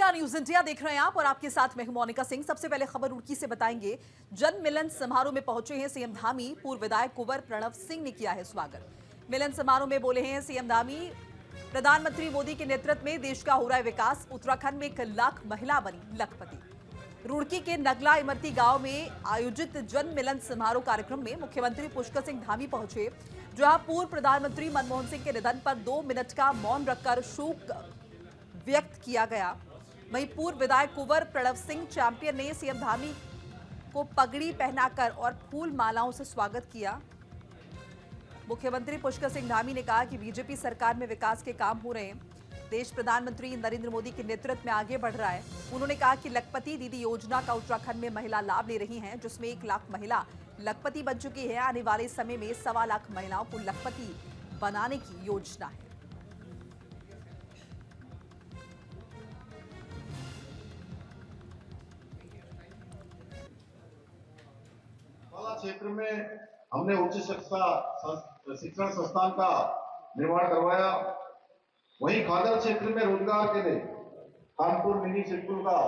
नमस्कार, news India देख रहे हैं आप और आपके साथ मैं हूं मोनिका सिंह। सबसे पहले खबर रुड़की से बताएंगे। जन मिलन समारोह में पहुंचे हैं सीएम धामी। पूर्व विधायक कुंवर प्रणव सिंह ने किया है स्वागत। मिलन समारोह में बोले हैं सीएम धामी, प्रधानमंत्री मोदी के नेतृत्व में देश का हो रहा है विकास। उत्तराखंड में 1 लाख महिला बनी लखपति। रुड़की के नगला इमरती गांव में आयोजित जन मिलन समारोह कार्यक्रम में मुख्यमंत्री पुष्कर सिंह धामी पहुंचे, जहां पूर्व प्रधानमंत्री मनमोहन सिंह के निधन पर 2 मिनट का मौन रखकर शोक व्यक्त किया गया। वहीं पूर्व विधायक कुंवर प्रणव सिंह चैंपियन ने सीएम धामी को पगड़ी पहनाकर और फूल मालाओं से स्वागत किया। मुख्यमंत्री पुष्कर सिंह धामी ने कहा कि बीजेपी सरकार में विकास के काम हो रहे हैं। देश प्रधानमंत्री नरेंद्र मोदी के नेतृत्व में आगे बढ़ रहा है। उन्होंने कहा कि लखपति दीदी योजना का उत्तराखंड में महिला लाभ ले रही हैं, जिसमें 1 लाख महिला लखपति बन चुकी है। आने वाले समय में 1.25 लाख महिलाओं को लखपति बनाने की योजना है। क्षेत्र में हमने उच्च शिक्षण संस्थान का निर्माण करवाया। वहीं खादर क्षेत्र में रोजगार के लिए कानपुर मिनी स्कूल का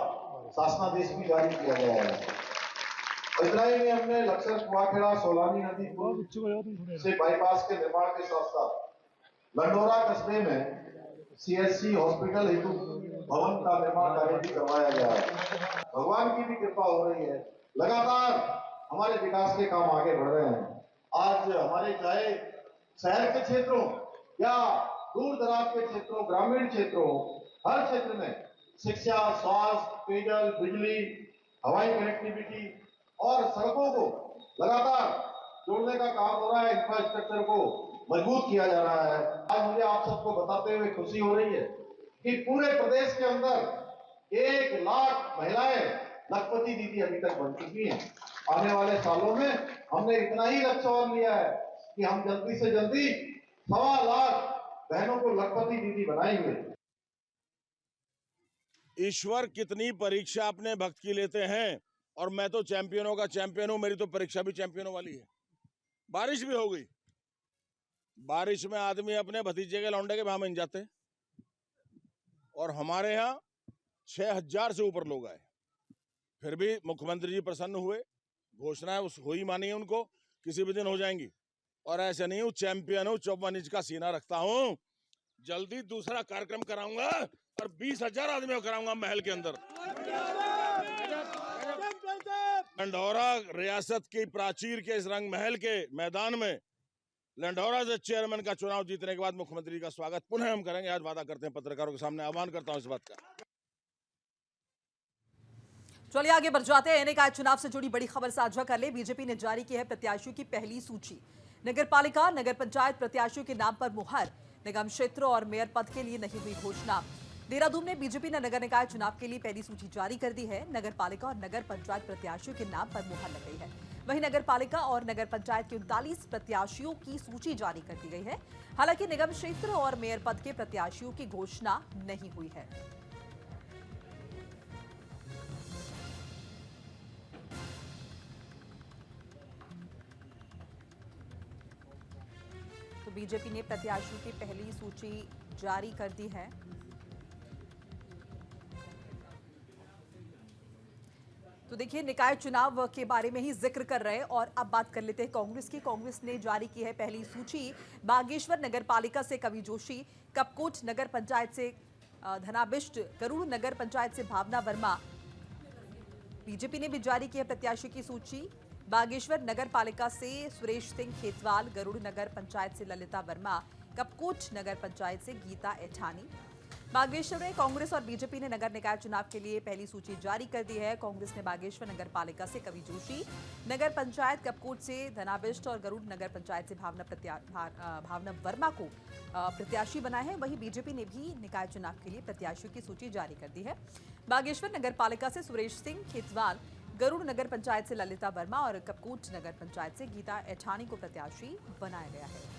शासनादेश भी जारी किया गया है। इतना ही में हमने लक्सर कुआखेड़ा सोलानी नदी पुल से बाईपास के निर्माण के साथ साथ लंडोरा कस्बे में सीएससी हॉस्पिटल हेतु भवन का निर्माण कार्य भी करवाया गया है। भगवान की भी कृपा हो रही है। लगातार हमारे विकास के काम आगे बढ़ रहे हैं। आज हमारे चाहे शहर के क्षेत्रों या दूर दराज के क्षेत्रों, ग्रामीण क्षेत्रों, हर क्षेत्र में शिक्षा, स्वास्थ्य, पेयजल, बिजली, हवाई कनेक्टिविटी और सड़कों को लगातार जोड़ने का काम हो रहा है। इंफ्रास्ट्रक्चर को मजबूत किया जा रहा है। आज मुझे आप सबको बताते हुए खुशी हो रही है कि पूरे प्रदेश के अंदर 1 लाख महिलाएं लखपति दीदी अभी तक बन चुकी हैं। आने वाले सालों में हमने इतना ही लक्ष्य और लिया है कि हम जल्दी से जल्दी 1.25 लाख बहनों को लखपति दीदी बनाएंगे। ईश्वर कितनी परीक्षा अपने भक्त की लेते हैं, और मैं तो चैंपियनों का चैंपियन हूं। मेरी तो परीक्षा भी चैंपियनों वाली है। बारिश भी हो गई। बारिश में आदमी अपने भतीजे के लौंडे के वहां बन जाते, और हमारे यहाँ 6000 से ऊपर लोग आए। फिर भी मुख्यमंत्री जी प्रसन्न हुए। घोषणाएं उस हुई मानी उनको, किसी भी दिन हो जाएंगी। और ऐसे नहीं हूं, चैंपियन हूं, 54 इंच का सीना रखता हूं। जल्दी दूसरा कार्यक्रम कराऊंगा और 20,000 आदमियों को कराऊंगा महल के अंदर। लंढौरा रियासत की प्राचीर के इस रंग महल के मैदान में लंढौरा से चेयरमैन का चुनाव जीतने के बाद मुख्यमंत्री का स्वागत पुनः हम करेंगे। आज वादा करते हैं, पत्रकारों के सामने आह्वान करता हूं इस बात का। चलिए आगे बढ़ जाते हैं। निकाय चुनाव से जुड़ी बड़ी खबर साझा कर ले। बीजेपी ने जारी की है प्रत्याशियों की पहली सूची। नगर पालिका, नगर पंचायत प्रत्याशियों के नाम पर मुहर। निगम क्षेत्र और मेयर पद के लिए नहीं हुई घोषणा। देहरादून में बीजेपी ने नगर निकाय चुनाव के लिए पहली सूची जारी कर दी है। नगर पालिका और नगर पंचायत प्रत्याशियों के नाम पर मुहर लग गई है। वहीं नगर पालिका और नगर पंचायत के 39 प्रत्याशियों की सूची जारी कर दी गई है। हालांकि निगम क्षेत्र और मेयर पद के प्रत्याशियों की घोषणा नहीं हुई है। तो बीजेपी ने प्रत्याशियों की पहली सूची जारी कर दी है। तो देखिए, निकाय चुनाव के बारे में ही जिक्र कर रहे हैं और अब बात कर लेते हैं कांग्रेस की। कांग्रेस ने जारी की है पहली सूची। बागेश्वर नगर पालिका से कवि जोशी, कपकोट नगर पंचायत से धनाबिष्ट, गरुड़ नगर पंचायत से भावना वर्मा। बीजेपी ने भी जारी की है प्रत्याशियों की सूची। बागेश्वर नगर पालिका से सुरेश सिंह खेतवाल, गरुड़ नगर पंचायत से ललिता वर्मा, कपकोट नगर पंचायत से गीता एठानी। बागेश्वर में कांग्रेस और बीजेपी ने नगर निकाय चुनाव के लिए पहली सूची जारी कर दी है। कांग्रेस ने बागेश्वर नगर पालिका से कवि जोशी, नगर पंचायत कपकोट से धनाबिष्ट और गरुड़ नगर पंचायत से भावना वर्मा को प्रत्याशी बनाया है। वहीं बीजेपी ने भी निकाय चुनाव के लिए प्रत्याशियों की सूची जारी कर दी है। बागेश्वर नगर पालिका से सुरेश सिंह खेतवाल, गरुड़ नगर पंचायत से ललिता वर्मा और कपकोट नगर पंचायत से गीता एठानी को प्रत्याशी बनाया गया है।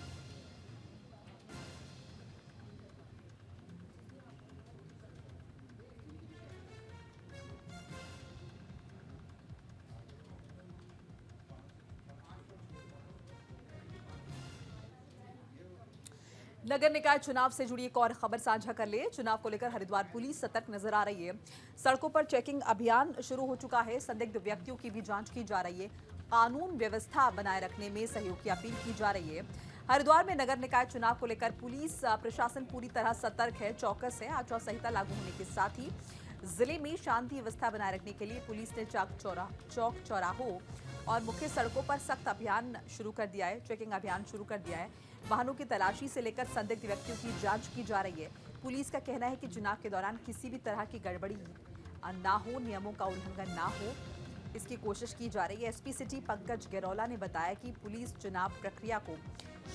नगर निकाय चुनाव से जुड़ी एक और खबर साझा कर ले। चुनाव को लेकर हरिद्वार पुलिस सतर्क नजर आ रही है। सड़कों पर चेकिंग अभियान शुरू हो चुका है। संदिग्ध व्यक्तियों की भी जांच की जा रही है। कानून व्यवस्था बनाए रखने में सहयोग की अपील की जा रही है। हरिद्वार में नगर निकाय चुनाव को लेकर पुलिस प्रशासन पूरी तरह सतर्क है, चौकस है। आचार संहिता लागू होने के साथ ही जिले में शांति व्यवस्था बनाए रखने के लिए पुलिस ने चौक चौराहों और मुख्य सड़कों पर सख्त अभियान शुरू कर दिया है, चेकिंग अभियान शुरू कर दिया है। वाहनों की तलाशी से लेकर संदिग्ध व्यक्तियों की जांच की जा रही है। पुलिस का कहना है कि चुनाव के दौरान किसी भी तरह की गड़बड़ी ना हो, नियमों का उल्लंघन ना हो, इसकी कोशिश की जा रही है। एसपी सिटी पंकज गेरौला ने बताया कि पुलिस चुनाव प्रक्रिया को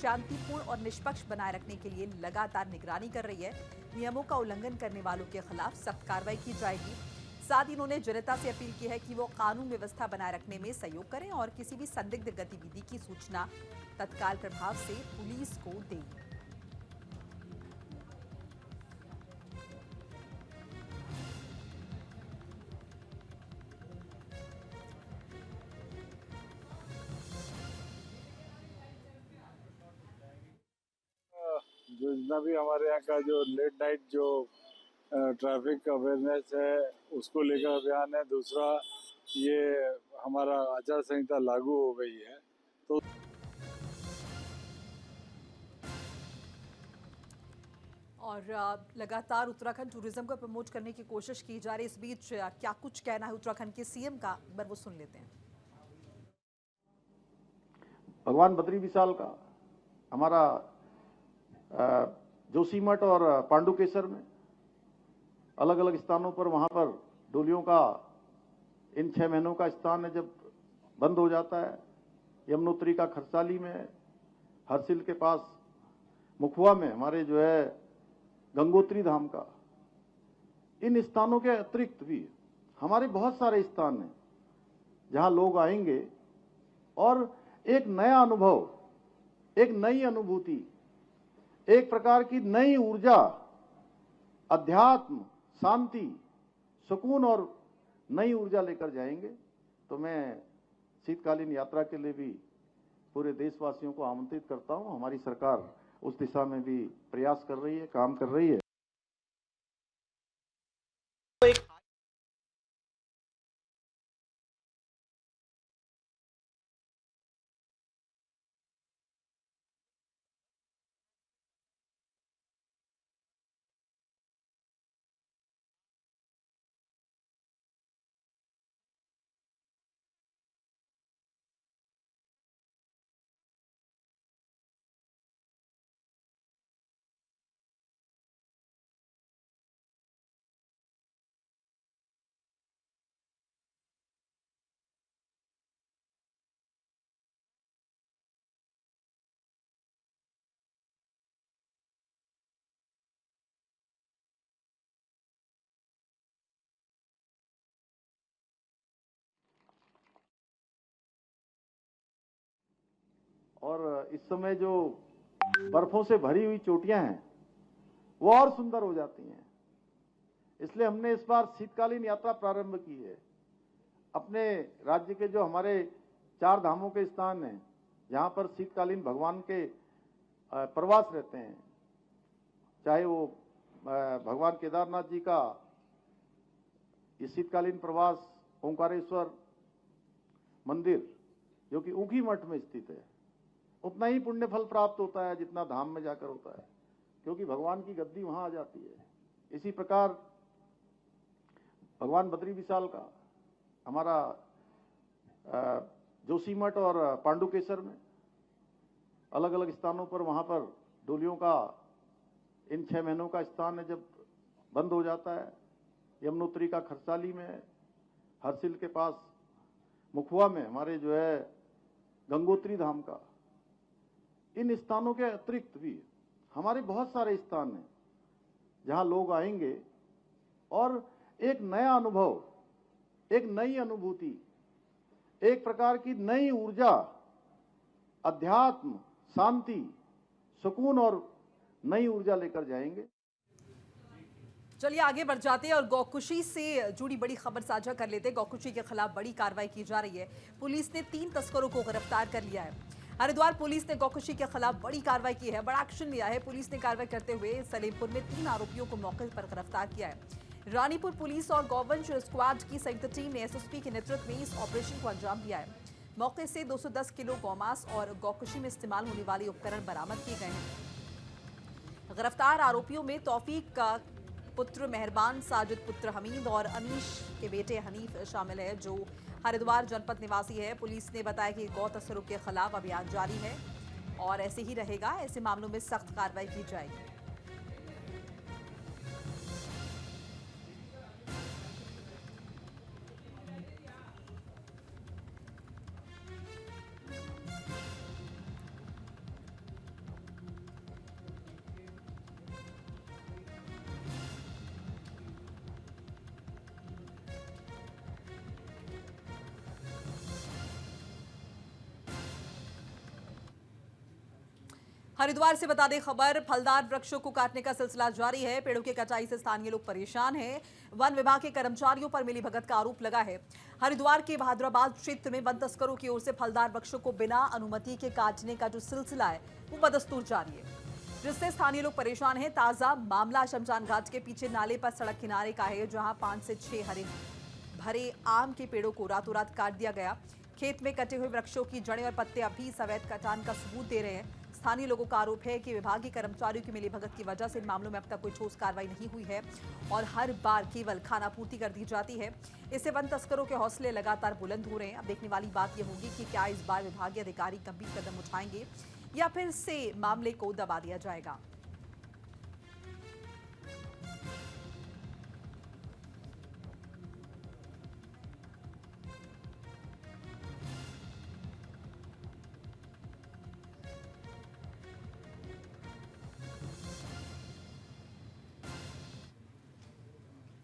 शांतिपूर्ण और निष्पक्ष बनाए रखने के लिए लगातार निगरानी कर रही है। नियमों का उल्लंघन करने वालों के खिलाफ सख्त कार्रवाई की जाएगी। साथ ही उन्होंने जनता से अपील की है कि वो कानून व्यवस्था बनाए रखने में सहयोग करें और किसी भी संदिग्ध गतिविधि की सूचना तत्काल प्रभाव से पुलिस को दें। जो जितना भी हमारे यहाँ का जो लेट नाइट जो ट्रैफिक अवेयरनेस है उसको लेकर अभियान है। दूसरा ये हमारा आचार संहिता लागू हो गई है तो और लगातार उत्तराखंड टूरिज्म को प्रमोट करने की कोशिश की जा रही है। इस बीच क्या कुछ कहना है उत्तराखंड के सीएम का, एक बार वो सुन लेते हैं। भगवान बद्री विशाल का हमारा जोशीमठ और पांडुकेश्वर में अलग अलग स्थानों पर वहां पर डोलियों का इन 6 महीनों का स्थान है जब बंद हो जाता है। यमुनोत्री का खरसाली में, हरसिल के पास मुखुआ में हमारे जो है गंगोत्री धाम का, इन स्थानों के अतिरिक्त भी हमारे बहुत सारे स्थान हैं जहां लोग आएंगे और एक नया अनुभव, एक नई अनुभूति, एक प्रकार की नई ऊर्जा, अध्यात्म, शांति, सुकून और नई ऊर्जा लेकर जाएंगे। तो मैं शीतकालीन यात्रा के लिए भी पूरे देशवासियों को आमंत्रित करता हूं। हमारी सरकार उस दिशा में भी प्रयास कर रही है, काम कर रही है। और इस समय जो बर्फों से भरी हुई चोटियां हैं वो और सुंदर हो जाती हैं। इसलिए हमने इस बार शीतकालीन यात्रा प्रारंभ की है। अपने राज्य के जो हमारे 4 धामों के स्थान हैं जहां पर शीतकालीन भगवान के प्रवास रहते हैं, चाहे वो भगवान केदारनाथ जी का ये शीतकालीन प्रवास ओंकारेश्वर मंदिर जो कि ऊखी मठ में स्थित है, उतना ही पुण्य फल प्राप्त होता है जितना धाम में जाकर होता है, क्योंकि भगवान की गद्दी वहां आ जाती है। इसी प्रकार भगवान बद्री विशाल का हमारा जोशीमठ और पांडुकेश्वर में अलग अलग स्थानों पर वहां पर डोलियों का इन 6 महीनों का स्थान है जब बंद हो जाता है। यमुनोत्री का खरसाली में, हरसिल के पास मुखुआ में हमारे जो है गंगोत्री धाम का, इन स्थानों के अतिरिक्त भी हमारे बहुत सारे स्थान हैं जहां लोग आएंगे और एक नया अनुभव, एक नई अनुभूति, एक प्रकार की नई ऊर्जा, अध्यात्म, शांति, सुकून और नई ऊर्जा लेकर जाएंगे। चलिए आगे बढ़ जाते हैं और गौकुशी से जुड़ी बड़ी खबर साझा कर लेते हैं। गौकुशी के खिलाफ बड़ी कार्रवाई की जा रही है। पुलिस ने 3 तस्करों को गिरफ्तार कर लिया है। हरिद्वार पुलिस ने गौकशी के खिलाफ बड़ी कार्रवाई की है, बड़ा एक्शन लिया है। पुलिस ने कार्रवाई करते हुए सलेमपुर में 3 आरोपियों को मौके पर गिरफ्तार किया है। रानीपुर पुलिस और गौवंश स्क्वाड की संयुक्त टीम ने एसएसपी के नेतृत्व में इस ऑपरेशन को अंजाम दिया है। मौके से 210 किलो गौमांस और गौकशी में इस्तेमाल होने वाले उपकरण बरामद किए गए हैं। गिरफ्तार आरोपियों में तौफीक का पुत्र मेहरबान, साजिद पुत्र हमीद और अनीश के बेटे हनीफ शामिल है, जो हरिद्वार जनपद निवासी है। पुलिस ने बताया कि गौ तस्करों के खिलाफ अभियान जारी है और ऐसे ही रहेगा। ऐसे मामलों में सख्त कार्रवाई की जाएगी। हरिद्वार से बता दें खबर, फलदार वृक्षों को काटने का सिलसिला जारी है। पेड़ों की कटाई से स्थानीय लोग परेशान हैं। वन विभाग के कर्मचारियों पर मिलीभगत का आरोप लगा है। हरिद्वार के बहादुराबाद क्षेत्र में वन तस्करों की ओर से फलदार वृक्षों को बिना अनुमति के काटने का जो सिलसिला है वो बदस्तूर जारी है, जिससे स्थानीय लोग परेशान हैं। ताजा मामला शमशान घाट के पीछे नाले पर सड़क किनारे का है, जहां 5 से 6 हरे भरे आम के पेड़ों को रातों रात काट दिया गया। खेत में कटे हुए वृक्षों की जड़ें और पत्ते अभी अवैध कटान का सबूत दे रहे हैं। स्थानीय लोगों का आरोप है कि विभागीय कर्मचारियों की मिलीभगत की वजह से इन मामलों में अब तक कोई ठोस कार्रवाई नहीं हुई है और हर बार केवल खानापूर्ति कर दी जाती है। इससे वन तस्करों के हौसले लगातार बुलंद हो रहे हैं। अब देखने वाली बात यह होगी कि क्या इस बार विभागीय अधिकारी गंभीर कदम उठाएंगे या फिर से मामले को दबा दिया जाएगा।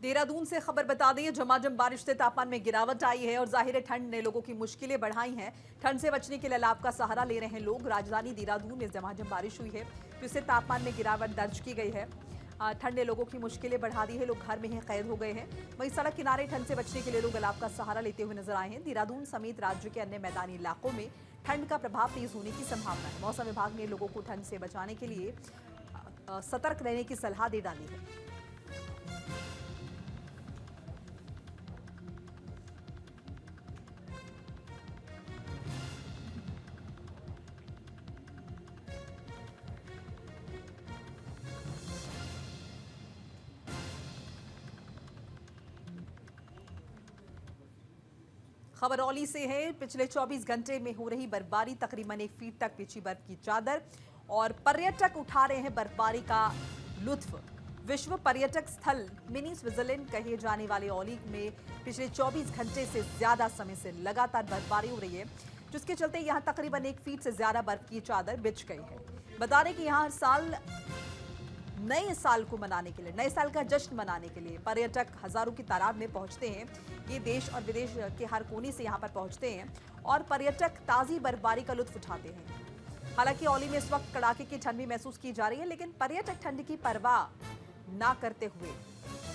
देहरादून से खबर बता दें, झमाझम बारिश से तापमान में गिरावट आई है और जाहिर है ठंड ने लोगों की मुश्किलें बढ़ाई हैं। ठंड से बचने के लिए अलाव का सहारा ले रहे हैं लोग। राजधानी देहरादून में झमाझम बारिश हुई है, जिससे तापमान में गिरावट दर्ज की गई है। ठंड ने लोगों की मुश्किलें बढ़ा दी है, लोग घर में ही कैद हो गए हैं। वहीं सड़क किनारे ठंड से बचने के लिए लोग अलाव का सहारा लेते हुए नजर आए हैं। देहरादून समेत राज्य के अन्य मैदानी इलाकों में ठंड का प्रभाव तेज होने की संभावना है। मौसम विभाग ने लोगों को ठंड से बचाने के लिए सतर्क रहने की सलाह दे डाली है। खबरौली से है। पिछले 24 घंटे में हो रही बर्फबारी, तकरीबन 1 फीट तक बिछी बर्फ की चादर और पर्यटक उठा रहे हैं बर्फबारी का लुत्फ। विश्व पर्यटक स्थल मिनी स्विट्जरलैंड कहे जाने वाले औली में पिछले 24 घंटे से ज्यादा समय से लगातार बर्फबारी हो रही है, जिसके चलते यहां तकरीबन 1 फीट से ज्यादा बर्फ की चादर बिछ गई है। बता दें कि यहां हर साल नए साल को मनाने के लिए, नए साल का जश्न मनाने के लिए पर्यटक हजारों की तादाद में पहुंचते हैं। ये देश और विदेश के हर कोने से यहां पर पहुंचते हैं और पर्यटक ताजी बर्फबारी का लुत्फ उठाते हैं। हालांकि औली में इस वक्त कड़ाके की ठंड भी महसूस की जा रही है, लेकिन पर्यटक ठंड की परवाह ना करते हुए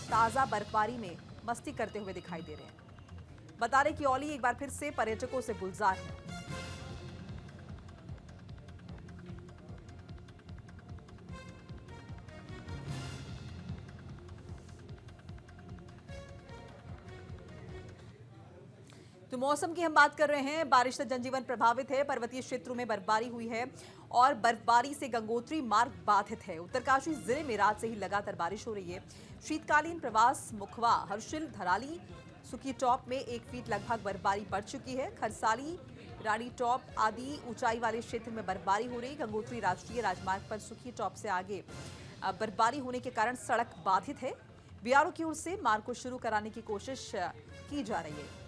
ताजा बर्फबारी में मस्ती करते हुए दिखाई दे रहे हैं। बता दें कि औली एक बार फिर से पर्यटकों से गुलजार है। तो मौसम की हम बात कर रहे हैं। बारिश से जनजीवन प्रभावित है, पर्वतीय क्षेत्रों में बर्फबारी हुई है और बर्फबारी से गंगोत्री मार्ग बाधित है। उत्तरकाशी जिले में रात से ही लगातार बारिश हो रही है। शीतकालीन प्रवास मुखवा, हर्षिल, धराली, सुखी टॉप में 1 फीट लगभग बर्फबारी पड़ चुकी है। खरसाली, रानी टॉप आदि ऊंचाई वाले क्षेत्र में बर्फबारी हो रही। गंगोत्री राष्ट्रीय राजमार्ग पर सुखी टॉप से आगे बर्फबारी होने के कारण सड़क बाधित है। बीआरओ की ओर से मार्ग को शुरू कराने की कोशिश की जा रही है।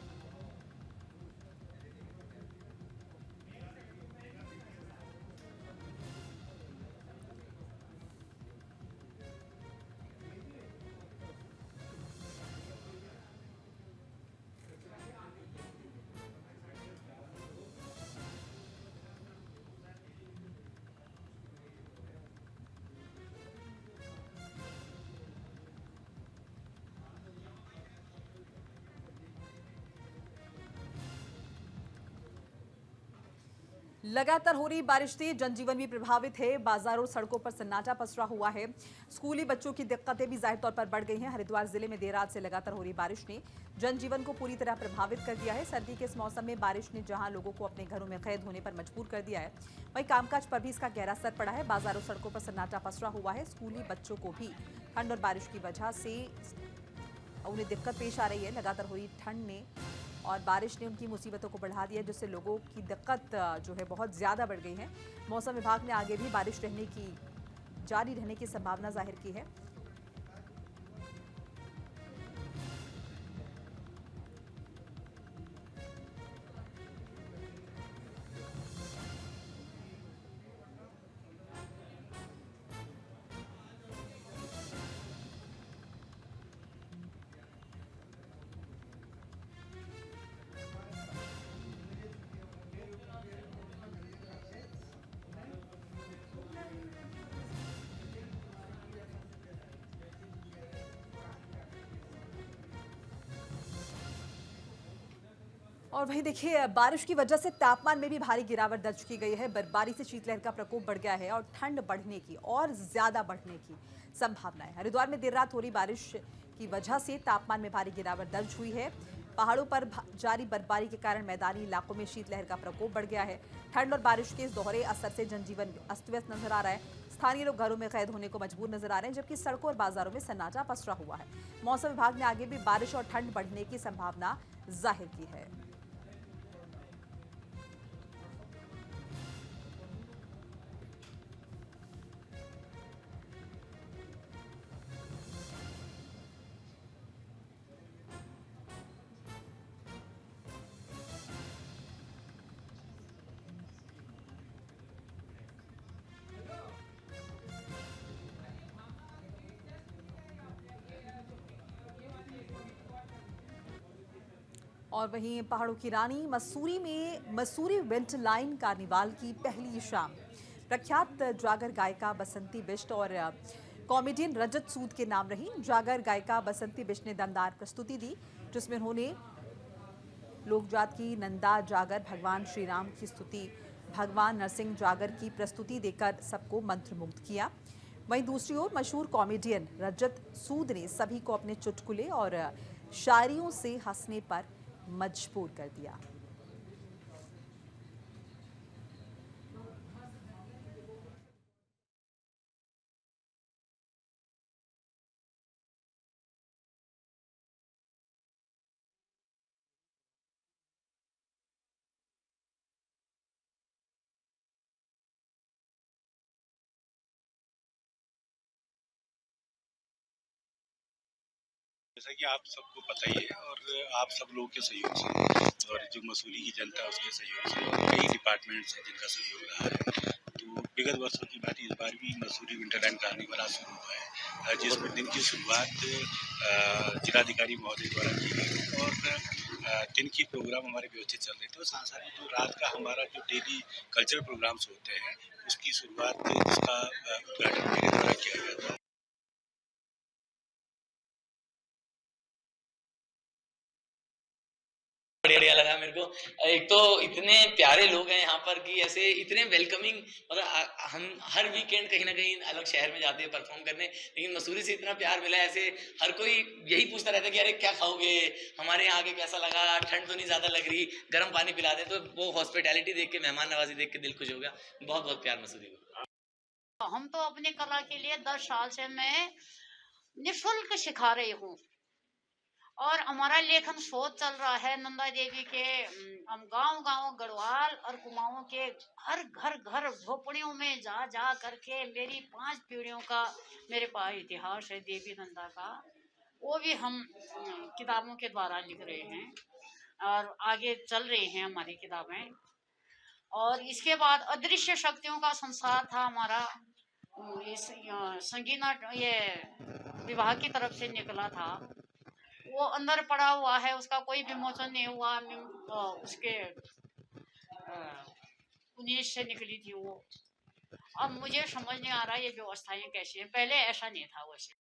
लगातार हो रही बारिश से जनजीवन भी प्रभावित है। बाजारों और सड़कों पर सन्नाटा पसरा हुआ है। स्कूली बच्चों की दिक्कतें भी जाहिर तौर पर बढ़ गई हैं। हरिद्वार जिले में देर रात से लगातार हो रही बारिश ने जनजीवन को पूरी तरह प्रभावित कर दिया है। सर्दी के इस मौसम में बारिश ने जहां लोगों को अपने घरों में कैद होने पर मजबूर कर दिया है, वहीं कामकाज पर भी इसका गहरा असर पड़ा है। बाजारों सड़कों पर सन्नाटा पसरा हुआ है। स्कूली बच्चों को भी ठंड और बारिश की वजह से उन्हें दिक्कत पेश आ रही है। लगातार हो रही ठंड ने और बारिश ने उनकी मुसीबतों को बढ़ा दिया, जिससे लोगों की दिक्कत जो है बहुत ज़्यादा बढ़ गई है। मौसम विभाग ने आगे भी बारिश जारी रहने की संभावना जाहिर की है। और वहीं देखिए, बारिश की वजह से तापमान में भी भारी गिरावट दर्ज की गई है। बर्फबारी से शीतलहर का प्रकोप बढ़ गया है और ठंड बढ़ने की और ज्यादा बढ़ने की संभावना है। हरिद्वार में देर रात हो रही बारिश की वजह से तापमान में भारी गिरावट दर्ज हुई है। पहाड़ों पर जारी बर्फबारी के कारण मैदानी इलाकों में शीतलहर का प्रकोप बढ़ गया है। ठंड और बारिश के इस दोहरे असर से जनजीवन अस्त व्यस्त नजर आ रहा है। स्थानीय लोग घरों में कैद होने को मजबूर नजर आ रहे हैं, जबकि सड़कों और बाजारों में सन्नाटा पसरा हुआ है। मौसम विभाग ने आगे भी बारिश और ठंड बढ़ने की संभावना जाहिर की है। और वहीं पहाड़ों की रानी मसूरी में मसूरी विंटर लाइन कार्निवाल की पहली शाम प्रख्यात जागर गायिका बसंती बिष्ट और कॉमेडियन रजत सूद के नाम रही। जागर गायिका बसंती बिष्ट ने दमदार प्रस्तुति दी, जिसमें उन्होंने लोकजात की नंदा जागर, भगवान श्री राम की स्तुति, भगवान नरसिंह जागर की प्रस्तुति देकर सबको मंत्रमुग्ध किया। वहीं दूसरी ओर मशहूर कॉमेडियन रजत सूद ने सभी को अपने चुटकुले और शायरियों से हंसने पर मजबूर कर दिया। जैसा कि आप सबको पता ही है और आप सब लोगों के सहयोग से और जो मसूरी की जनता है उसके सहयोग से और कई डिपार्टमेंट्स हैं जिनका सहयोग रहा है, तो विगत वर्षों की बात इस बार भी मसूरी विंटरलैंड कार्निवल आज शुरू हुआ है, जिसमें दिन की शुरुआत जिलाधिकारी महोदय द्वारा की गई और दिन की प्रोग्राम हमारे व्यवस्थित चल रहे थे और साथ साथ जो रात का हमारा जो डेली कल्चरल प्रोग्राम्स होते हैं उसकी शुरुआत उसका उद्घाटन मेरे द्वारा किया गया था। बढ़िया लगा मेरे को। एक तो इतने प्यारे लोग हैं यहाँ पर कि ऐसे इतने वेलकमिंग, मतलब हम हर वीकेंड कहीं ना कहीं अलग शहर में जाते हैं परफॉर्म करने, लेकिन मसूरी से इतना प्यार मिला। ऐसे हर कोई यही पूछता रहता है कि अरे क्या खाओगे, हमारे यहाँ आके कैसा लगा, ठंड तो नहीं ज्यादा लग रही, गर्म पानी पिला दे। तो वो हॉस्पिटैलिटी देख के, मेहमान नवाजी देख के दिल खुश हो गया। बहुत बहुत प्यार मसूरी को। हम तो अपने कला के लिए 10 साल से मैं निःशुल्क सिखा रही हूँ और हमारा लेखन शोध चल रहा है। नंदा देवी के हम गांव-गांव गढ़वाल और कुमाऊं के घर झोपड़ियों में जा करके मेरी 5 पीढ़ियों का मेरे पास इतिहास है देवी नंदा का, वो भी हम किताबों के द्वारा लिख रहे हैं और आगे चल रही हैं हमारी किताबें। और इसके बाद अदृश्य शक्तियों का संसार था हमारा, इस संगीत ये विभाग की तरफ से निकला था, वो अंदर पड़ा हुआ है, उसका कोई विमोचन नहीं हुआ। उसके 19 से निकली थी वो। अब मुझे समझ नहीं आ रहा ये व्यवस्थाएं कैसी हैं, पहले ऐसा नहीं था वैसे।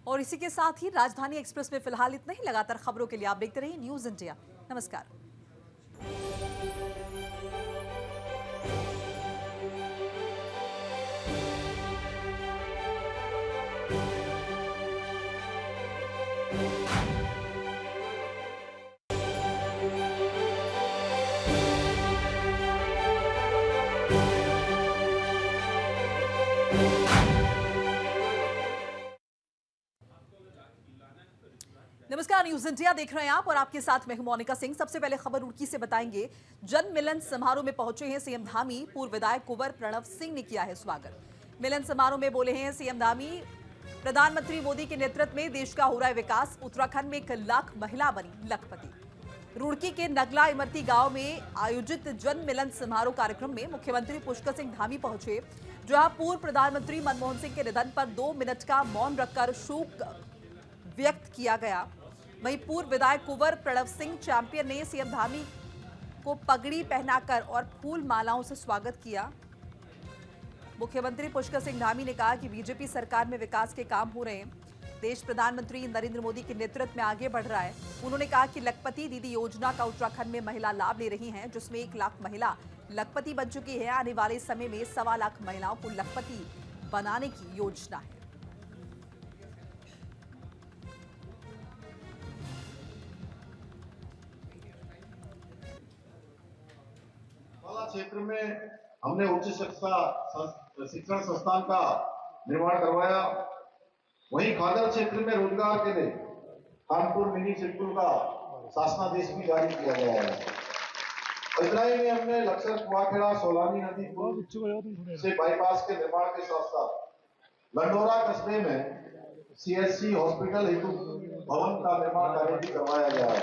और इसी के साथ ही राजधानी एक्सप्रेस में फिलहाल इतना ही। लगातार खबरों के लिए आप देखते रहिए न्यूज़ इंडिया। नमस्कार। न्यूज इंडिया देख रहे हैं आप और आपके साथ मैं हूं मोनिका सिंह। सबसे पहले खबर रुड़की से बताएंगे। जन मिलन समारोह में पहुंचे हैं सीएम धामी। पूर्व विधायक कुंवर प्रणव सिंह ने किया है स्वागत। मिलन समारोह में बोले हैं सीएम धामी, प्रधानमंत्री मोदी के नेतृत्व में देश का हो रहा है विकास। उत्तराखंड में 1 लाख महिला बनी लखपति। रुड़की के नगला इमरती गांव में आयोजित जन मिलन समारोह कार्यक्रम में मुख्यमंत्री पुष्कर सिंह धामी पहुंचे, जहां पूर्व प्रधानमंत्री मनमोहन सिंह के निधन पर 2 मिनट का मौन रखकर शोक व्यक्त किया गया। वहीं पूर्व विधायक कुंवर प्रणव सिंह चैंपियन ने सीएम धामी को पगड़ी पहनाकर और फूल मालाओं से स्वागत किया। मुख्यमंत्री पुष्कर सिंह धामी ने कहा कि बीजेपी सरकार में विकास के काम हो रहे हैं। देश प्रधानमंत्री नरेंद्र मोदी के नेतृत्व में आगे बढ़ रहा है। उन्होंने कहा कि लखपति दीदी योजना का उत्तराखंड में महिला लाभ ले रही हैं, जिसमें 1 लाख महिला लखपति बन चुकी है। आने वाले समय में 1.25 लाख महिलाओं को लखपति बनाने की योजना है। क्षेत्र में हमने उच्च शिक्षण संस्थान का निर्माण करवाया। वहीं खादर क्षेत्र में रोजगार के लिए कानपुर मिनी स्कूल का शासनादेश भी जारी किया गया है। इतना ही नहीं, हमने लक्सर कुआखेड़ा सोलानी नदी पुल से बाईपास के निर्माण के साथ साथ लंडोरा कस्बे में सीएससी हॉस्पिटल हेतु भवन का निर्माण कार्य भी करवाया गया है।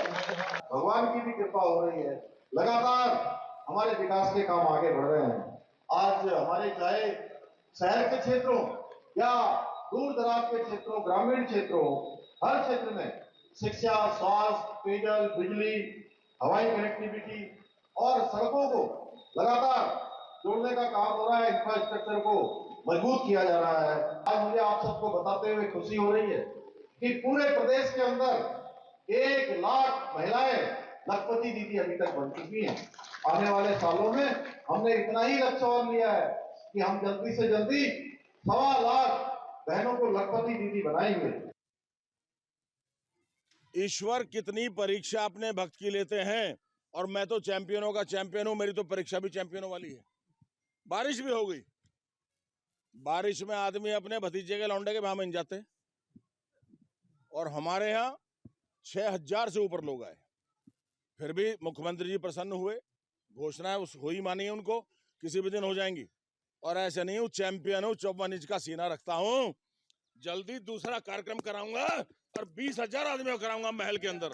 भगवान की भी कृपा हो रही है। लगातार हमारे विकास के काम आगे बढ़ रहे हैं। आज हमारे चाहे शहर के क्षेत्रों या दूर दराज के क्षेत्रों, ग्रामीण क्षेत्रों, हर क्षेत्र में शिक्षा, स्वास्थ्य, पेयजल, बिजली, हवाई कनेक्टिविटी और सड़कों को लगातार जोड़ने का काम हो रहा है। इंफ्रास्ट्रक्चर को मजबूत किया जा रहा है। आज मुझे आप सबको बताते हुए खुशी हो रही है कि पूरे प्रदेश के अंदर 1 लाख महिलाएं लखपति दीदी अभी तक बन चुकी हैं। आने वाले सालों में हमने इतना ही लक्ष्य और लिया है कि हम जल्दी से जल्दी 1.25 लाख बहनों को लखपति दीदी बनाएंगे। ईश्वर कितनी परीक्षा अपने भक्त की लेते हैं, और मैं तो चैंपियनों का चैंपियन हूं। मेरी तो परीक्षा भी चैंपियनों वाली है। बारिश भी हो गई। बारिश में आदमी अपने भतीजे के लौंडे के वहां बन जाते, और हमारे यहाँ 6000 से ऊपर लोग आए। फिर भी मुख्यमंत्री जी प्रसन्न हुए। घोषणा उस हुई मानी है उनको, किसी भी दिन हो जाएंगी। और ऐसे नहीं हूं, चैंपियन हूं, 54 इंच का सीना रखता हूं। जल्दी दूसरा कार्यक्रम कराऊंगा और 20,000 आदमी को कराऊंगा महल के अंदर।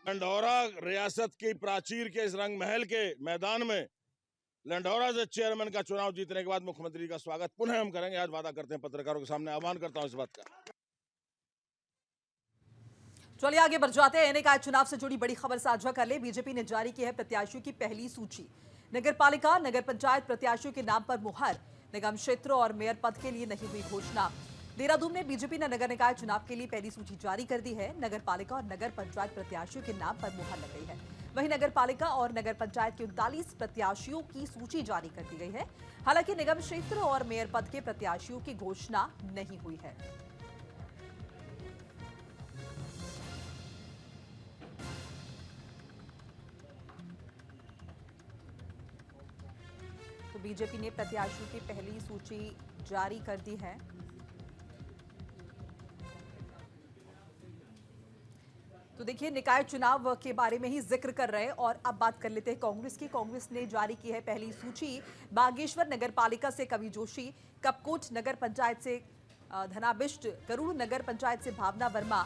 लंढौरा रियासत की प्राचीर के इस रंग महल के मैदान में लंढौरा से चेयरमैन का चुनाव जीतने के बाद मुख्यमंत्री का स्वागत पुनः हम करेंगे। आज वादा करते हैं, पत्रकारों के सामने आह्वान करता हूं इस बात का। चलिए आगे बढ़ जाते हैं। निकाय चुनाव से जुड़ी बड़ी खबर साझा कर ले। बीजेपी ने जारी की है प्रत्याशियों की पहली सूची। नगर पालिका, नगर पंचायत प्रत्याशियों के नाम पर मुहर। निगम क्षेत्र और मेयर पद के लिए नहीं हुई घोषणा। देहरादून में बीजेपी ने नगर निकाय चुनाव के लिए पहली सूची जारी कर दी है। नगर पालिका और नगर पंचायत प्रत्याशियों के नाम पर मुहर लग गई है। वहीं नगर पालिका और नगर पंचायत के 39 प्रत्याशियों की सूची जारी कर दी गई है। हालांकि निगम क्षेत्र और मेयर पद के प्रत्याशियों की घोषणा नहीं हुई है। तो बीजेपी ने प्रत्याशियों की पहली सूची जारी कर दी है। तो देखिए, निकाय चुनाव के बारे में ही जिक्र कर रहे हैं और अब बात कर लेते हैं कांग्रेस की। कांग्रेस ने जारी की है पहली सूची। बागेश्वर नगर पालिका से कवि जोशी, कपकोट नगर पंचायत से धनाबिष्ट, गरुड़ नगर पंचायत से भावना वर्मा।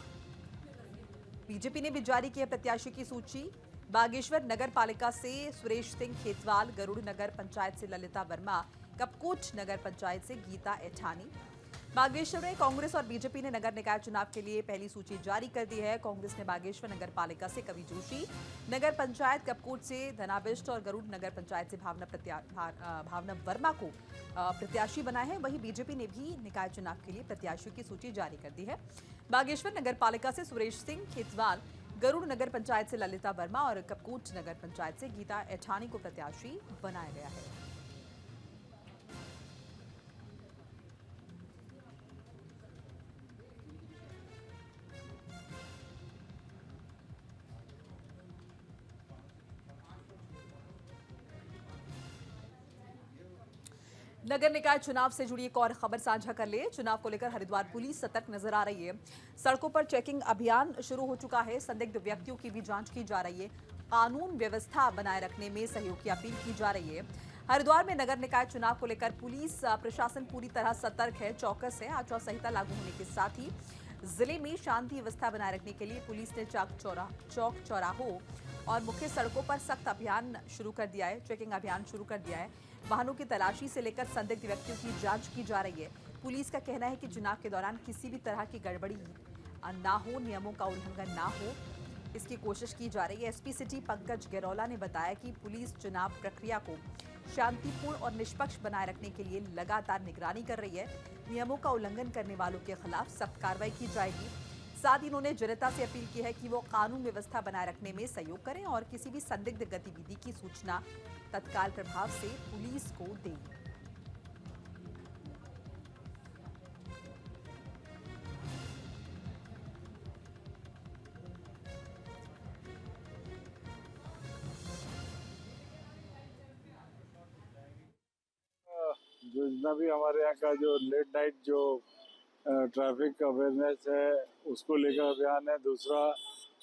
बीजेपी ने भी जारी की है प्रत्याशियों की सूची। बागेश्वर नगर पालिका से सुरेश सिंह खेतवाल, गरुड़ नगर पंचायत से ललिता वर्मा, कपकोट नगर पंचायत से गीता एठानी। बागेश्वर में कांग्रेस और बीजेपी ने नगर निकाय चुनाव के लिए पहली सूची जारी कर दी है। कांग्रेस ने बागेश्वर नगर पालिका से कवि जोशी, नगर पंचायत कपकोट से धनाबिष्ट और गरुड़ नगर पंचायत से भावना वर्मा को प्रत्याशी बनाया है। वहीं बीजेपी ने भी निकाय चुनाव के लिए प्रत्याशियों की सूची जारी कर दी है। बागेश्वर नगर पालिका से सुरेश सिंह खेतवाल, गरुड़ नगर पंचायत से ललिता वर्मा और कपकोट नगर पंचायत से गीता एठानी को प्रत्याशी बनाया गया है। नगर निकाय चुनाव से जुड़ी एक और खबर साझा कर ले। चुनाव को लेकर हरिद्वार पुलिस सतर्क नजर आ रही है। सड़कों पर चेकिंग अभियान शुरू हो चुका है। संदिग्ध व्यक्तियों की भी जांच की जा रही है। कानून व्यवस्था बनाए रखने में सहयोग की अपील की जा रही है। हरिद्वार में नगर निकाय चुनाव को लेकर पुलिस प्रशासन पूरी तरह सतर्क है, चौकस है। आचार संहिता लागू होने के साथ ही जिले में शांति व्यवस्था बनाए रखने के लिए पुलिस ने चौक चौराहों और मुख्य सड़कों पर सख्त अभियान शुरू कर दिया है, चेकिंग अभियान शुरू कर दिया है। वाहनों की तलाशी से लेकर संदिग्ध व्यक्तियों की जांच की जा रही है। पुलिस का कहना है कि चुनाव के दौरान किसी भी तरह की गड़बड़ी ना हो, नियमों का उल्लंघन ना हो, इसकी कोशिश की जा रही है। एसपी सिटी पंकज गेरौला ने बताया कि पुलिस चुनाव प्रक्रिया को शांतिपूर्ण और निष्पक्ष बनाए रखने के लिए लगातार निगरानी कर रही है। नियमों का उल्लंघन करने वालों के खिलाफ सख्त कार्रवाई की जाएगी। साथ ही इन्होंने जनता से अपील की है कि वो कानून व्यवस्था बनाए रखने में सहयोग करें और किसी भी संदिग्ध गतिविधि की सूचना तत्काल प्रभाव से पुलिस को दें। जो जितना भी हमारे यहाँ का जो लेट नाइट जो ट्रैफिक अवेयरनेस है उसको लेकर अभियान है। दूसरा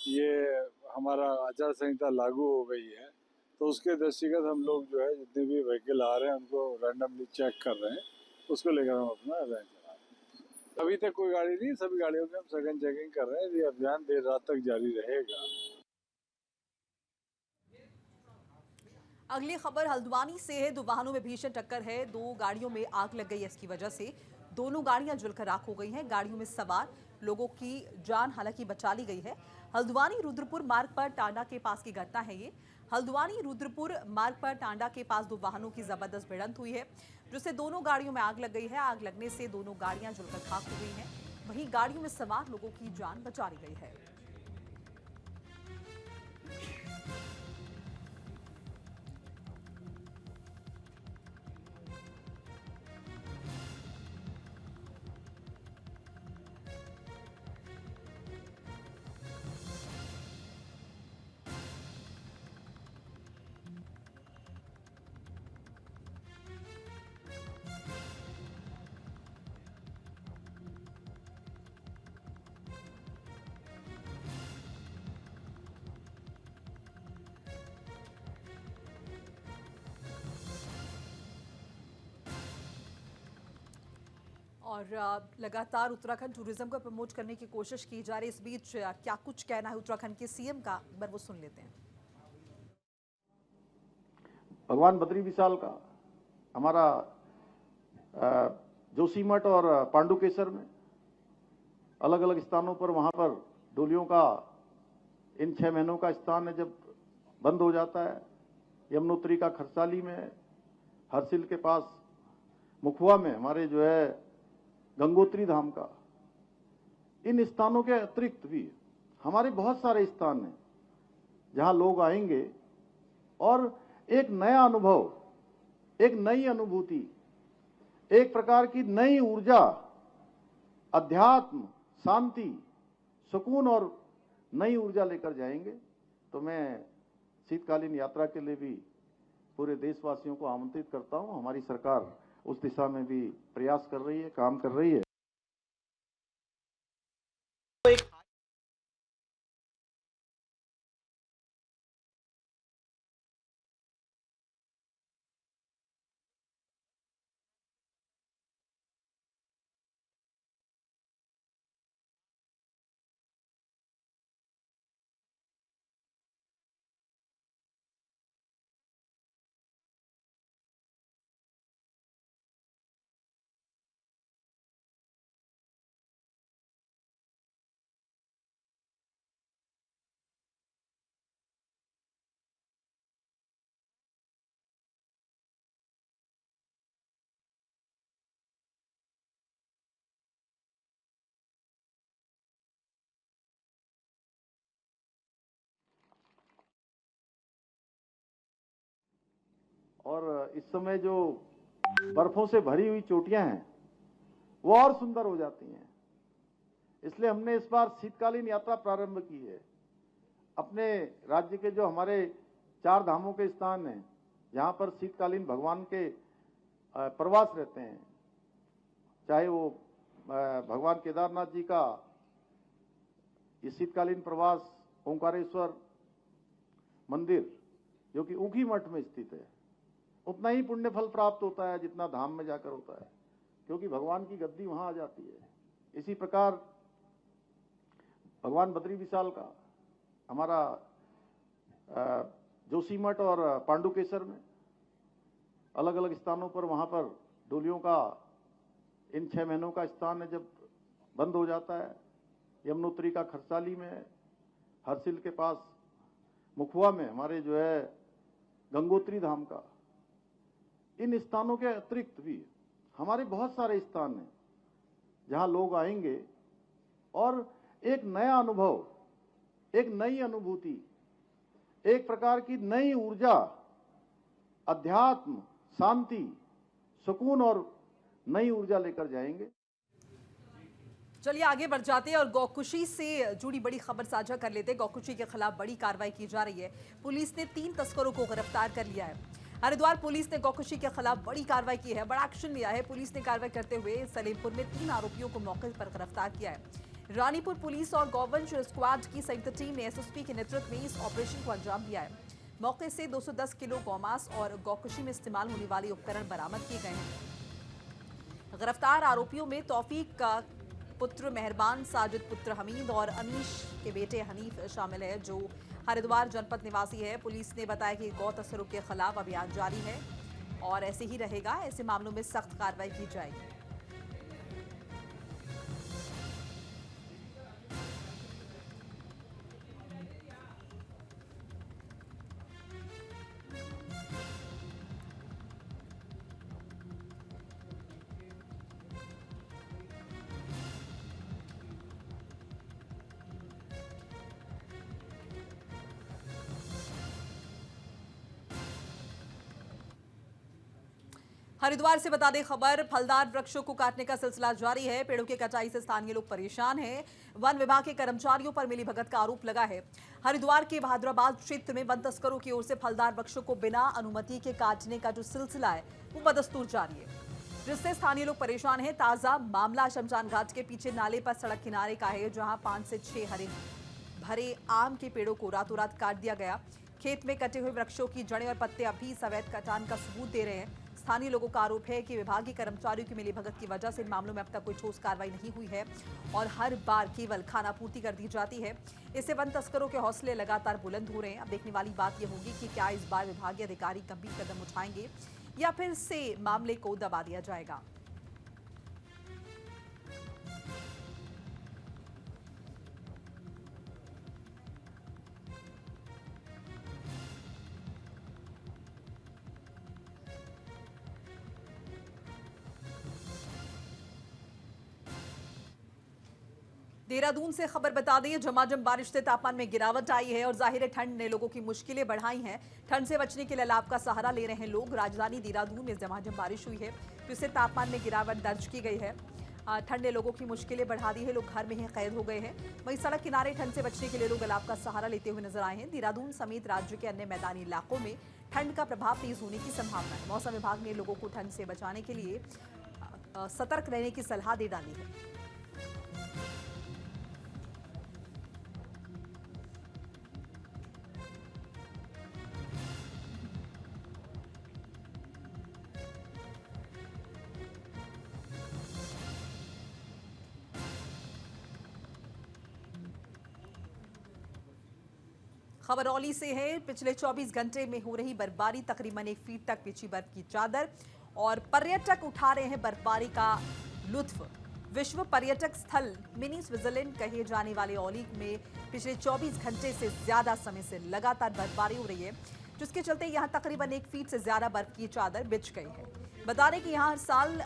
ये हमारा आचार संहिता लागू हो गई है, तो उसके दृष्टिगत हम लोग जो है जितने भी व्हीकल आ रहे हैं उनको रैंडमली चेक कर रहे हैं। उसको लेकर हम अपना अभियान चला रहे हैं। अभी तक कोई गाड़ी नहीं, सभी गाड़ियों की हम सघन चेकिंग कर रहे हैं। ये अभियान देर रात तक जारी रहेगा। अगली खबर हल्द्वानी से है। दो वाहनों में भीषण टक्कर है। दो गाड़ियों में आग लग गई है। इसकी वजह से दोनों गाड़ियां जलकर राख हो गई हैं। गाड़ियों में सवार लोगों की जान हालांकि बचा ली गई है। हल्द्वानी रुद्रपुर मार्ग पर टांडा के पास की घटना है ये। हल्द्वानी रुद्रपुर मार्ग पर टांडा के पास दो वाहनों की जबरदस्त भिड़ंत हुई है, जिससे दोनों गाड़ियों में आग लग गई है। आग लगने से दोनों गाड़ियां जलकर खाक हो गई हैं। वहीं गाड़ियों में सवार लोगों की जान बचा ली गई है। और लगातार उत्तराखंड टूरिज्म को प्रमोट करने की कोशिश की जा रही है। इस बीच क्या कुछ कहना है उत्तराखंड के सीएम का, एक बार वो सुन लेते हैं। भगवान बद्री विशाल का हमारा जोशीमठ और पांडुकेश्वर में अलग अलग स्थानों पर वहां पर डोलियों का इन 6 महीनों का स्थान है जब बंद हो जाता है। यमुनोत्री का खरसाली में, हरसिल के पास मुखुआ में हमारे जो है गंगोत्री धाम का, इन स्थानों के अतिरिक्त भी हमारे बहुत सारे स्थान हैं जहां लोग आएंगे और एक नया अनुभव, एक नई अनुभूति, एक प्रकार की नई ऊर्जा, अध्यात्म, शांति, सुकून और नई ऊर्जा लेकर जाएंगे। तो मैं शीतकालीन यात्रा के लिए भी पूरे देशवासियों को आमंत्रित करता हूं। हमारी सरकार उस दिशा में भी प्रयास कर रही है, काम कर रही है। और इस समय जो बर्फों से भरी हुई चोटियां हैं वो और सुंदर हो जाती हैं। इसलिए हमने इस बार शीतकालीन यात्रा प्रारंभ की है। अपने राज्य के जो हमारे 4 धामों के स्थान हैं जहां पर शीतकालीन भगवान के प्रवास रहते हैं, चाहे वो भगवान केदारनाथ जी का ये शीतकालीन प्रवास ओंकारेश्वर मंदिर जो कि ऊखी मठ में स्थित है, उतना ही पुण्य फल प्राप्त होता है जितना धाम में जाकर होता है, क्योंकि भगवान की गद्दी वहां आ जाती है। इसी प्रकार भगवान बद्री विशाल का हमारा जोशीमठ और पांडुकेश्वर में अलग अलग स्थानों पर वहां पर डोलियों का इन 6 महीनों का स्थान है जब बंद हो जाता है। यमुनोत्री का खरसाली में, हरसिल के पास मुखुआ में हमारे जो है गंगोत्री धाम का, इन स्थानों के अतिरिक्त भी हमारे बहुत सारे स्थान हैं जहां लोग आएंगे और एक नया अनुभव, एक नई अनुभूति, एक प्रकार की नई ऊर्जा, अध्यात्म, शांति, सुकून और नई ऊर्जा लेकर जाएंगे। चलिए आगे बढ़ जाते हैं और गौकुशी से जुड़ी बड़ी खबर साझा कर लेते हैं। गौकुशी के खिलाफ बड़ी कार्रवाई की जा रही है। पुलिस ने 3 तस्करों को गिरफ्तार कर लिया है। हरिद्वार पुलिस ने गौकुशी के खिलाफ बड़ी कार्रवाई की है, बड़ा एक्शन लिया है। पुलिस ने कार्रवाई करते हुए सलेमपुर में 3 आरोपियों को मौके पर गिरफ्तार किया है। रानीपुर पुलिस और गौवंश स्क्वाड की संयुक्त टीम ने एसएसपी के नेतृत्व में इस ऑपरेशन को अंजाम दिया है। मौके से 210 किलो गौमांस और गौकुशी में इस्तेमाल होने वाले उपकरण बरामद किए गए हैं। गिरफ्तार आरोपियों में तौफीक का पुत्र मेहरबान, साजिद पुत्र हमीद और अनीश के बेटे हनीफ शामिल है, जो हरिद्वार जनपद निवासी है। पुलिस ने बताया कि गौ तस्करों के खिलाफ अभियान जारी है और ऐसे ही रहेगा। ऐसे मामलों में सख्त कार्रवाई की जाएगी। हरिद्वार से बता दें खबर, फलदार वृक्षों को काटने का सिलसिला जारी है। पेड़ों की कटाई से स्थानीय लोग परेशान हैं। वन विभाग के कर्मचारियों पर मिलीभगत का आरोप लगा है। हरिद्वार के बहादुराबाद क्षेत्र में वन तस्करों की ओर से फलदार वृक्षों को बिना अनुमति के काटने का जो सिलसिला है वो बदस्तूर जारी है, जिससे स्थानीय लोग परेशान हैं। ताजा मामला शमशान घाट के पीछे नाले पर सड़क किनारे का है, जहां 5 से 6 हरे भरे आम के पेड़ों को रातों रात काट दिया गया। खेत में कटे हुए वृक्षों की जड़ें और पत्ते अभी अवैध कटान का सबूत दे रहे हैं। स्थानीय लोगों का आरोप है कि विभागीय कर्मचारियों की मिलीभगत की वजह से इन मामलों में अब तक कोई ठोस कार्रवाई नहीं हुई है और हर बार केवल खानापूर्ति कर दी जाती है। इससे वन तस्करों के हौसले लगातार बुलंद हो रहे हैं। अब देखने वाली बात यह होगी कि क्या इस बार विभागीय अधिकारी गंभीर कदम उठाएंगे या फिर से मामले को दबा दिया जाएगा। देहरादून से खबर बता दें, झमाझम बारिश से तापमान में गिरावट आई है और जाहिर है ठंड ने लोगों की मुश्किलें बढ़ाई हैं। ठंड से बचने के लिए अलाव का सहारा ले रहे हैं लोग। राजधानी देहरादून में झमाझम बारिश हुई है, जिससे तापमान में गिरावट दर्ज की गई है। ठंड ने लोगों की मुश्किलें बढ़ा दी है, लोग घर में ही कैद हो गए हैं। वहीं सड़क किनारे ठंड से बचने के लिए लोग अलाव का सहारा लेते हुए नजर आए हैं। देहरादून समेत राज्य के अन्य मैदानी इलाकों में ठंड का प्रभाव तेज होने की संभावना है। मौसम विभाग ने लोगों को ठंड से बचाने के लिए सतर्क रहने की सलाह दे डाली है। खबरौली से है। पिछले 24 घंटे में हो रही बर्फबारी, तकरीबन 1 फीट तक बिछी बर्फ की चादर और पर्यटक उठा रहे हैं बर्फबारी का लुत्फ। विश्व पर्यटक स्थल मिनी स्विट्जरलैंड कहे जाने वाले औली में पिछले 24 घंटे से ज्यादा समय से लगातार बर्फबारी हो रही है, जिसके चलते यहां तकरीबन 1 फीट से ज्यादा बर्फ की चादर बिछ गई है। बता दें कि यहां हर साल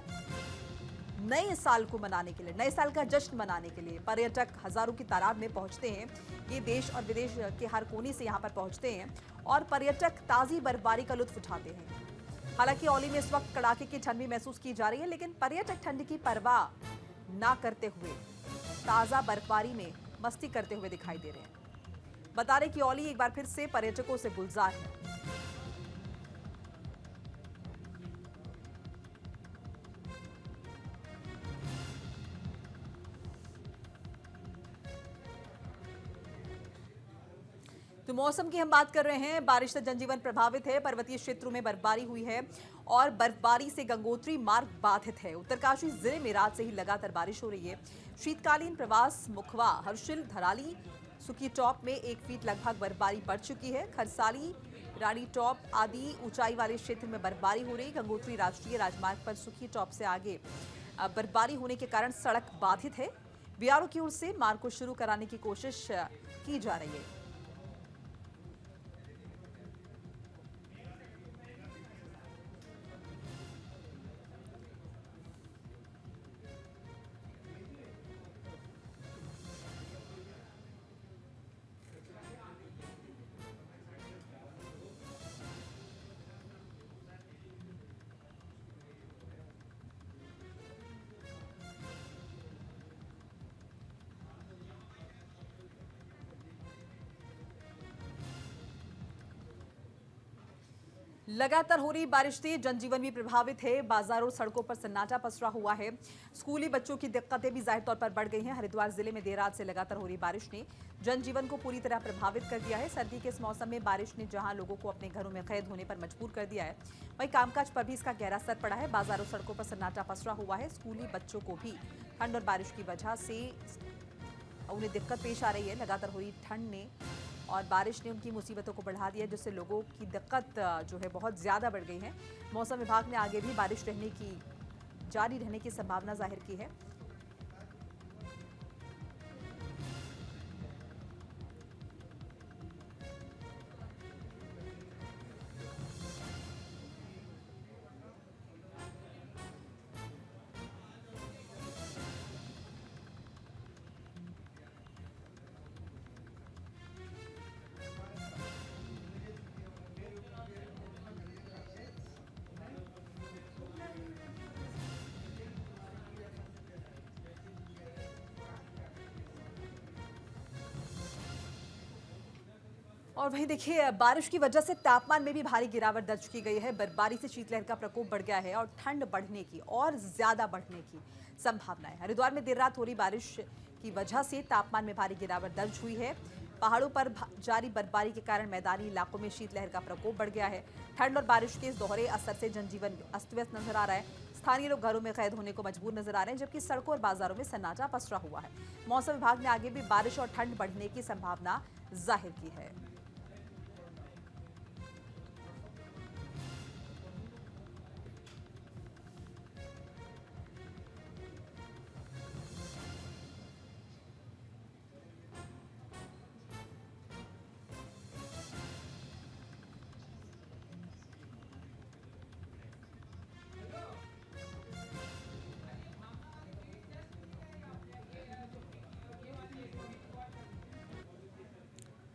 नए साल को मनाने के लिए, नए साल का जश्न मनाने के लिए पर्यटक हजारों की तादाद में पहुंचते हैं। ये देश और विदेश के हर कोने से यहां पर पहुंचते हैं और पर्यटक ताजी बर्फबारी का लुत्फ उठाते हैं। हालांकि औली में इस वक्त कड़ाके की ठंड भी महसूस की जा रही है, लेकिन पर्यटक ठंड की परवाह ना करते हुए ताजा बर्फबारी में मस्ती करते हुए दिखाई दे रहे हैं। बता रहे कि औली एक बार फिर से पर्यटकों से गुलजार है। तो मौसम की हम बात कर रहे हैं। बारिश से जनजीवन प्रभावित है, पर्वतीय क्षेत्रों में बर्फबारी हुई है और बर्फबारी से गंगोत्री मार्ग बाधित है। उत्तरकाशी जिले में रात से ही लगातार बारिश हो रही है। शीतकालीन प्रवास मुखवा, हर्षिल, धराली, सुकी टॉप में 1 फीट लगभग बर्फबारी पड़ चुकी है। खरसाली, रानी टॉप आदि ऊंचाई वाले क्षेत्र में बर्फबारी हो रही। गंगोत्री राष्ट्रीय राजमार्ग पर सुखी टॉप से आगे बर्फबारी होने के कारण सड़क बाधित है। बीआरओ की ओर से मार्ग को शुरू कराने की कोशिश की जा रही है। लगातार हो रही बारिश से जनजीवन भी प्रभावित है। बाजारों, सड़कों पर सन्नाटा पसरा हुआ है। स्कूली बच्चों की दिक्कतें भी जाहिर तौर पर बढ़ गई हैं। हरिद्वार जिले में देर रात से लगातार हो रही बारिश ने जनजीवन को पूरी तरह प्रभावित कर दिया है। सर्दी के इस मौसम में बारिश ने जहां लोगों को अपने घरों में कैद होने पर मजबूर कर दिया है, वहीं कामकाज पर भी इसका गहरा असर पड़ा है। बाजारों, सड़कों पर सन्नाटा पसरा हुआ है। स्कूली बच्चों को भी ठंड और बारिश की वजह से उन्हें दिक्कत पेश आ रही है। लगातार हो रही ठंड ने और बारिश ने उनकी मुसीबतों को बढ़ा दिया, जिससे लोगों की दिक्कत जो है बहुत ज़्यादा बढ़ गई है। मौसम विभाग ने आगे भी बारिश जारी रहने की संभावना जाहिर की है। और वहीं देखिए, बारिश की वजह से तापमान में भी भारी गिरावट दर्ज की गई है। बर्फबारी से शीतलहर का प्रकोप बढ़ गया है और ठंड बढ़ने की और ज्यादा बढ़ने की संभावना है। हरिद्वार में देर रात हो रही बारिश की वजह से तापमान में भारी गिरावट दर्ज हुई है। पहाड़ों पर जारी बर्फबारी के कारण मैदानी इलाकों में शीतलहर का प्रकोप बढ़ गया है। ठंड और बारिश के इस दोहरे असर से जनजीवन अस्त व्यस्त नजर आ रहा है। स्थानीय लोग घरों में कैद होने को मजबूर नजर आ रहे हैं, जबकि सड़कों और बाजारों में सन्नाटा पसरा हुआ है। मौसम विभाग ने आगे भी बारिश और ठंड बढ़ने की संभावना जाहिर की है।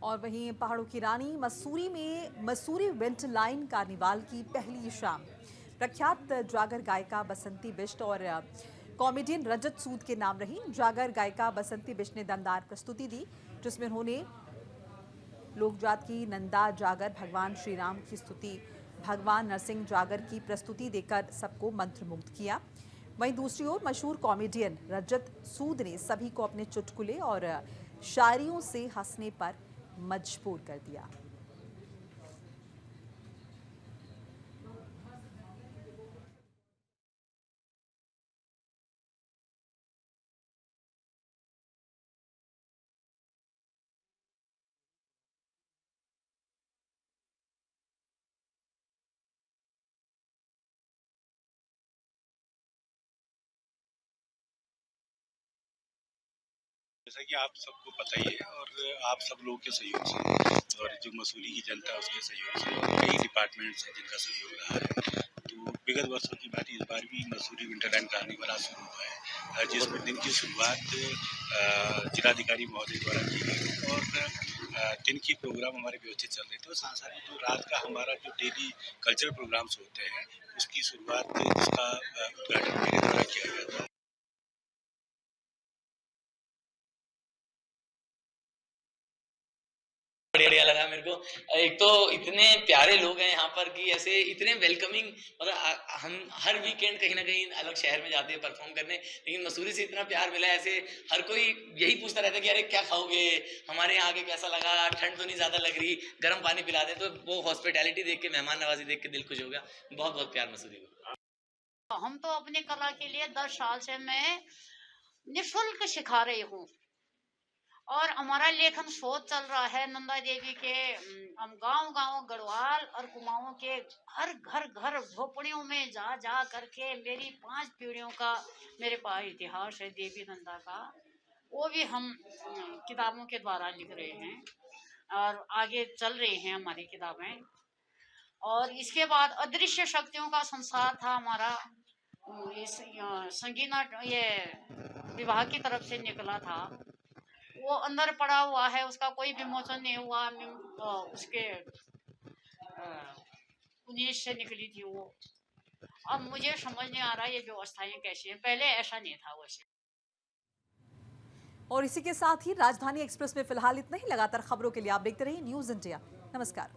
और वहीं पहाड़ों की रानी मसूरी में मसूरी विंटर लाइन कार्निवाल की पहली शाम प्रख्यात जागर गायिका बसंती बिष्ट और कॉमेडियन रजत सूद के नाम रही। जागर गायिका बसंती बिष्ट ने दमदार प्रस्तुति दी, जिसमें उन्होंने लोकजात की नंदा जागर, भगवान श्री राम की स्तुति, भगवान नरसिंह जागर की प्रस्तुति देकर सबको मंत्रमुग्ध किया। वहीं दूसरी ओर मशहूर कॉमेडियन रजत सूद ने सभी को अपने चुटकुले और शायरियों से हंसने पर मजबूर कर दिया। जैसा कि आप सबको पता ही है और आप सब लोगों के सहयोग से और जो मसूरी की जनता है उसके सहयोग से और कई डिपार्टमेंट्स हैं जिनका सहयोग रहा है, तो विगत वर्षों की बात इस बार भी मसूरी विंटरलैंड कार्निवल आज शुरू हुआ है, जिसमें दिन की शुरुआत जिलाधिकारी महोदय द्वारा की गई और दिन की प्रोग्राम हमारे व्यवस्थित चल रहे थे। तो साथ साथ जो रात का हमारा जो डेली कल्चरल प्रोग्राम्स होते हैं उसकी शुरुआत उसका उद्घाटन मेरे द्वारा किया गया था। बढ़िया लगा मेरे को। एक तो इतने प्यारे लोग हैं यहाँ पर कि ऐसे इतने वेलकमिंग, मतलब हम हर वीकेंड कहीं ना कहीं अलग शहर में जाते हैं परफॉर्म करने, लेकिन मसूरी से इतना प्यार मिला है। ऐसे हर कोई यही पूछता रहता है कि अरे क्या खाओगे, हमारे यहाँ आके कैसा लगा, ठंड तो नहीं ज्यादा लग रही, गर्म पानी पिला दे। तो वो हॉस्पिटैलिटी देख के, मेहमान नवाजी देख के दिल खुश हो गया। बहुत बहुत प्यार मसूरी को। हम तो अपनी कला के लिए 10 साल से मैं निःशुल्क सिखा रही हूँ और हमारा लेखन शोध चल रहा है। नंदा देवी के हम गांव गांव गढ़वाल और कुमाऊं के हर घर घर झोपड़ियों में जा जा करके मेरी 5 पीढ़ियों का मेरे पास इतिहास है देवी नंदा का, वो भी हम किताबों के द्वारा लिख रहे हैं और आगे चल रही हैं हमारी किताबें। और इसके बाद अदृश्य शक्तियों का संसार था हमारा, इस संगीना ये विभाग की तरफ से निकला था, वो अंदर पड़ा हुआ है, उसका कोई विमोचन नहीं हुआ। उसके 19 से निकली थी वो। अब मुझे समझ नहीं आ रहा ये व्यवस्थाएं कैसी हैं, पहले ऐसा नहीं था वैसे। और इसी के साथ ही राजधानी एक्सप्रेस में फिलहाल इतना ही। लगातार खबरों के लिए आप देखते रहिए न्यूज़ इंडिया। नमस्कार।